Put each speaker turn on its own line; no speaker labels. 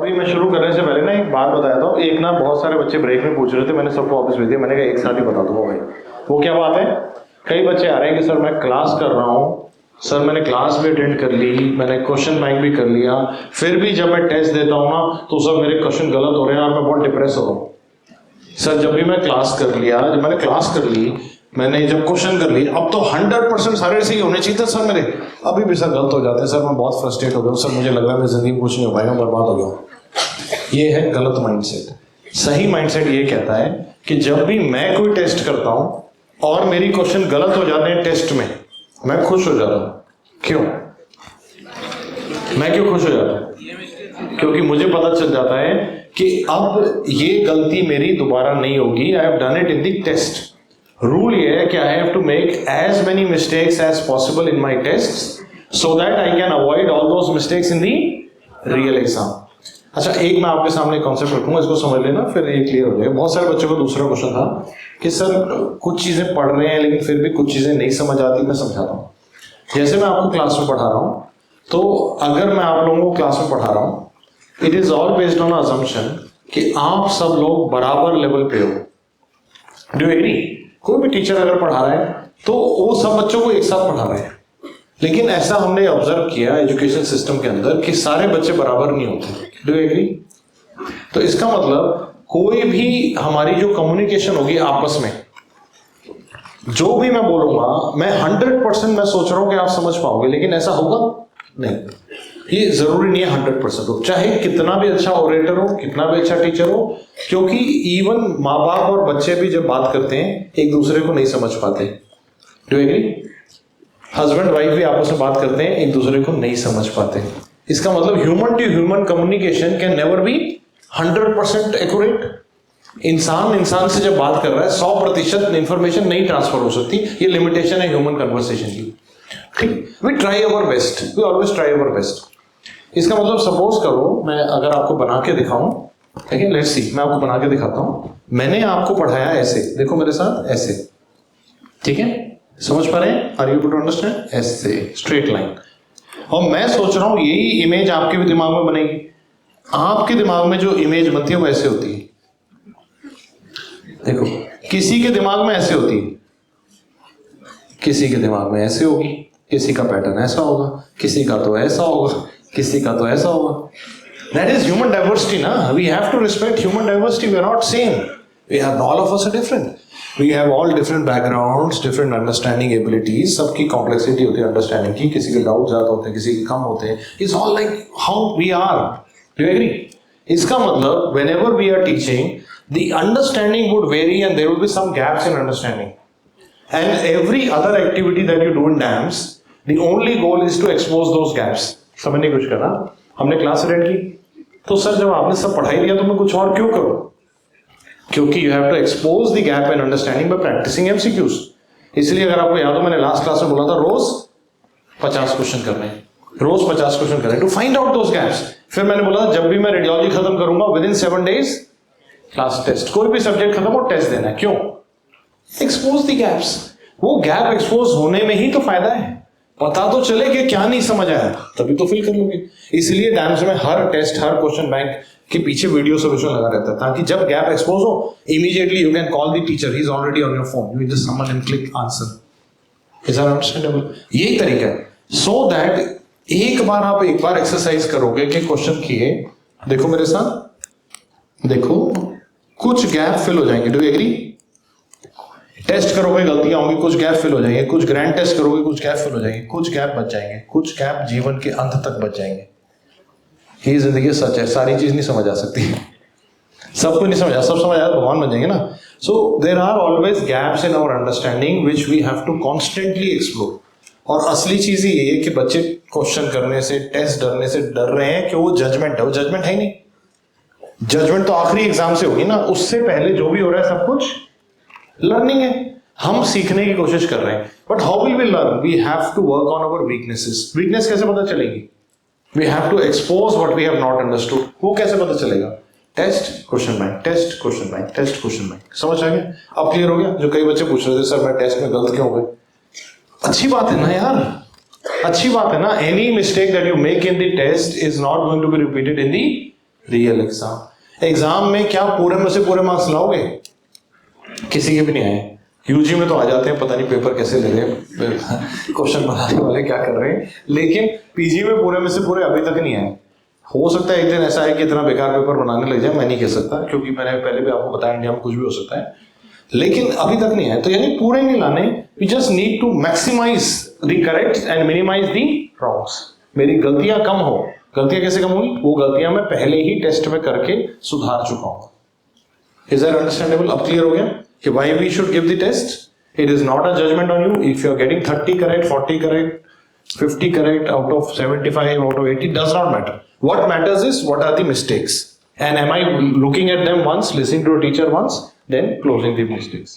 अभी मैं शुरू करने से पहले ना एक बात बताया था। एक ना बहुत सारे बच्चे ब्रेक में पूछ रहे थे, मैंने सबको वापस भेज दिया। मैंने कहा एक साथ ही बता दूंगा भाई। वो क्या बात है, कई बच्चे आ रहे हैं कि सर मैं क्लास कर रहा हूँ, सर मैंने क्लास भी अटेंड कर ली, मैंने क्वेश्चन बैंक भी कर लिया, फिर भी जब मैं टेस्ट देता हूँ ना तो सर मेरे क्वेश्चन गलत हो रहे हैं और मैं बहुत डिप्रेस हो रहा हूँ। सर जब भी मैं क्लास कर लिया, जब मैंने क्लास कर ली, मैंने जब क्वेश्चन कर ली, अब तो 100% सारे सही होने चाहिए थे सर मेरे, अभी भी सर गलत हो जाते हैं। सर मैं बहुत फ्रस्ट्रेट हो गया हूँ सर, मुझे लग रहा है मैं जिंदगी में कुछ नहीं हो पाएगा, बर्बाद हो गया। ये है गलत माइंडसेट। सही माइंडसेट ये कहता है कि जब भी मैं कोई टेस्ट करता हूं और मेरी क्वेश्चन गलत हो जाते हैं टेस्ट में, मैं खुश हो जाता हूं। क्यों? मैं क्यों खुश हो जाता हूं? क्योंकि मुझे पता चल जाता है कि अब ये गलती मेरी दोबारा नहीं होगी। I have done it in the test. Rule ये है कि I have to make as many mistakes as possible in my test so that I can avoid all those mistakes in the real exam. अच्छा, एक मैं आपके सामने concept रखूंगा, इसको समझ लेना, फिर ये क्लियर हो जाएगा। बहुत सारे बच्चों को दूसरा क्वेश्चन था कि सर कुछ चीजें पढ़ रहे हैं लेकिन फिर भी कुछ चीजें नहीं समझ आती। मैं समझाता हूँ। जैसे मैं आपको क्लास में पढ़ा रहा हूँ, तो अगर मैं आप लोगों को क्लास में पढ़ा रहा हूँ, it is all based on assumption कि आप सब लोग बराबर लेवल पे हो। Do you agree? कोई भी टीचर अगर पढ़ा रहा है तो वो सब बच्चों को एक साथ पढ़ा रहे हैं, लेकिन ऐसा हमने ऑब्जर्व किया एजुकेशन सिस्टम के अंदर कि सारे बच्चे बराबर नहीं होते। Do you agree? तो इसका मतलब कोई भी हमारी जो कम्युनिकेशन होगी आपस में, जो भी मैं बोलूंगा, मैं 100% मैं सोच रहा हूं कि आप समझ पाओगे, लेकिन ऐसा होगा नहीं। ये जरूरी नहीं है 100% हो, चाहे कितना भी अच्छा ओरेटर हो, कितना भी अच्छा टीचर हो, क्योंकि इवन माँ बाप और बच्चे भी जब बात करते हैं एक दूसरे को नहीं समझ पाते। Do you agree? Husband wife भी आपस में बात करते हैं, एक दूसरे को नहीं समझ पाते। इसका मतलब human to human communication can never be 100% accurate. इंसान से जब बात कर रहा है 100% इंफॉर्मेशन नहीं ट्रांसफर हो सकती। ये लिमिटेशन है ह्यूमन कन्वर्सेशन की। ठीक, we try our best, we always try our best. इसका मतलब सपोज करो मैं अगर आपको बना के दिखाऊं, ठीक है, लेट्स सी, मैं आपको बना के दिखाता हूं। मैंने आपको पढ़ाया ऐसे, देखो मेरे साथ ऐसे, ठीक है, समझ पा रहे हैं? Are you able to understand? ऐसे स्ट्रेट लाइन। और मैं सोच रहा हूं यही इमेज आपके भी दिमाग में बनेगी। आपके दिमाग में जो इमेज बनती है वो ऐसे होती है। देखो, किसी के दिमाग में ऐसे होती है, किसी के दिमाग में ऐसे होगी, किसी का पैटर्न ऐसा होगा, किसी का तो ऐसा होगा, किसी का तो ऐसा होगा। That is human diversity, ना? We have to respect human diversity. We are not same. We have, all of us are different. We have all different backgrounds, different understanding abilities. सबकी complexity होती है understanding की, किसी के doubt ज्यादा होते हैं, किसी के कम होते हैं. It's all like how we are. Do you agree? इसका मतलब whenever we are teaching, the understanding would vary and there will be some gaps in understanding. And every other activity that you do in DAMS, the only goal is to expose those gaps. समझने की कोशिश करना। हमने class attend की, तो sir जब आपने सब पढ़ाई लिया तो मैं कुछ और क्यों करूं? क्योंकि you have to expose the gap in understanding by practicing MCQs. इसलिए अगर आपको याद हो, मैंने लास्ट क्लास में बोला था रोज 50 क्वेश्चन करने, रोज 50 क्वेश्चन करने to find out those gaps. फिर मैंने बोला जब भी मैं रेडियोलॉजी खत्म करूंगा within 7 days class test, कोई भी सब्जेक्ट खत्म हो टेस्ट देना है। क्यों? Expose the gaps. वो गैप एक्सपोज होने में ही तो फायदा है। पता तो चले कि क्या नहीं समझ आया, तभी तो फिल कर लोगे। इसलिए डैम्स में हर टेस्ट, हर क्वेश्चन बैंक के पीछे वीडियो सोल्यूशन लगा रहता है, ताकि जब गैप एक्सपोज हो immediately you can call the teacher, he is already on your phone, you just summon and click answer. Is that understandable? यही तरीका है, सो दैट एक बार एक्सरसाइज करोगे कि क्वेश्चन किए, देखो मेरे साथ, देखो कुछ गैप फिल हो जाएंगे। Do you agree? टेस्ट करोगे गलतियां होंगी, कुछ गैप फिल हो जाएंगे, कुछ ग्रैंड टेस्ट करोगे, कुछ गैप फिल हो जाएंगे, कुछ गैप बच जाएंगे, कुछ गैप जीवन के अंत तक बच जाएंगे। ये जिंदगी सच है, सारी चीज नहीं समझ आ सकती, सब कुछ नहीं समझ आ, सब समझ आया तो भगवान बन जाएंगे ना। So there are always gaps in our understanding which we have to constantly explore. और असली चीज ये है कि बच्चे क्वेश्चन करने से, टेस्ट डरने से डर रहे हैं कि वो जजमेंट है। वो जजमेंट है ही नहीं। जजमेंट तो आखिरी एग्जाम से होगी ना, उससे पहले जो भी हो रहा है सब कुछ लर्निंग है। हम सीखने की कोशिश कर रहे हैं, but how will we learn? We have to work on our weaknesses. Weakness कैसे पता चलेगी? We have to expose what we have not understood. वो कैसे पता चलेगा? Test question bank, test question bank, test question bank. समझ आ गया? अब क्लियर हो गया? जो कई बच्चे पूछ रहे थे सर मैं टेस्ट में गलत क्यों हो गए, अच्छी बात है ना यार, अच्छी बात है ना। Any mistake that you make in the test is not going to be repeated in the real exam में क्या पूरे में से पूरे मार्क्स लाओगे? किसी के भी नहीं आए। यूजी में तो आ जाते हैं, पता नहीं पेपर कैसे ले रहे हैं, क्वेश्चन बनाने वाले क्या कर रहे हैं, लेकिन पीजी में पूरे में से पूरे अभी तक नहीं आए। हो सकता है एक दिन ऐसा है कि इतना बेकार पेपर बनाने लग जाए, मैं नहीं कह सकता, क्योंकि मैंने पहले भी आपको बताया इंडिया में कुछ भी हो सकता है, लेकिन अभी तक नहीं आए। तो यानी पूरे नहीं लाने, we just need to maximize the correct and minimize the wrongs. मेरी गलतियां कम हो। गलतियां कैसे कम होगी? वो गलतियां मैं पहले ही टेस्ट में करके सुधार चुका हूं। Is that understandable? अब क्लियर हो गया कि why we should give the test? It is not a judgment on you. If you are getting 30 correct, 40 correct, 50 correct out of 75, out of 80, does not matter. What matters is what are the mistakes, and am I looking at them once, listening to a teacher once, then closing the mistakes.